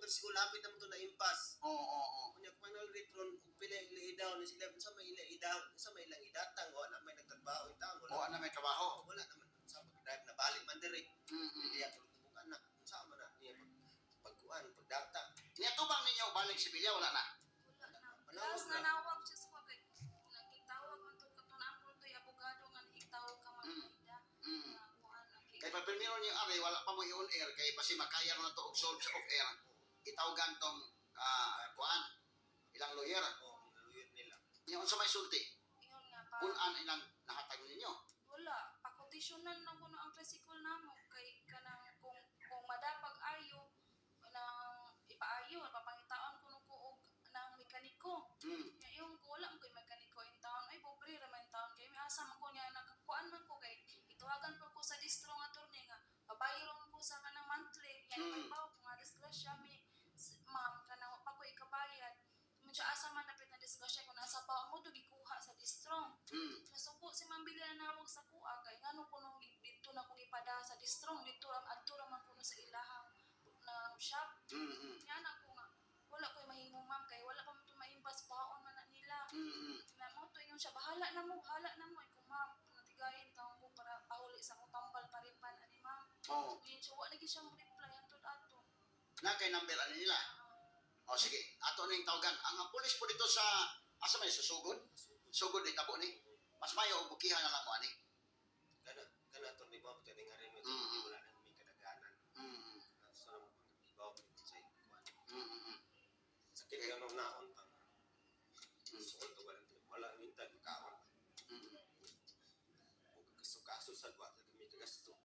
tricycle lapit naman to na impas. Oo. Kunya final retron pila idaw ni sila sa may ilang idatang wala may nagtrabaho itaon Wala na may trabaho. wala naman sa pag-drive na balik man diri. Hindi ako bukan na sa man na niya pagkuan pagdata. Niya tubang ninyo balik Sibilya wala na. Wala na. Last na nawag siya sa kay nagkitawag man to katunaan ko to abogado nga nagkitawag ka man ida. Kay pagprimero niyo ari wala pa mo i-on air kay basi makaya na to og solve sa off air. Itawgan tong kuan ilang lawyer. Lawyer nila. Yung sa may sulti. Ingon nga pa. Kunan ilang nahatag ninyo. Wala, pakotisyonan lang ko ang tricycle namo kay kanang kung madapag ayo nang ipaayo papangitaon ko nuko og nang mekaniko. Yung ko wala mo kay mekaniko in town ay pobre ra man town kay may asa man ko niya nagkuan man ko kay ituwagan po ko sa distro nga attorney nga pabayron ko sa kanang monthly yan may bawo ko nga disgrasya mi ma'am kanang pa ko ikabayad medyo asa man napit na disgrasya kung nasa bawo mo to gikuha sa distro. Nasuko si Ma'am Bilya na nawag sa kuha kay ngano ko nung dito na ko gipada sa distro dito ang adto ra man kuno sa ilahang na shop. Yan ako nga wala ko'y mahimo ma'am kay wala pa mo ito maimbas baon man na nila. Na mo to ingon siya bahala na mo ay kung ma'am natigayin taong ko para pahuli sa akong tambal paripan ani ma'am. Yun siya wala lagi siyang reply antod ato. Na kay number ani nila. Sige, ato ning tawagan. Ang pulis po dito sa asa may susugod. Sugod ni tabo ni. Mas mayo og bukihan na lang mo ani. Kana to ni Bob kaning hari mo wala nang may kadaganan. So na Bob sa kuan. Sakit ka nung naon pang sukot to wala nintag kaon. Kaso sa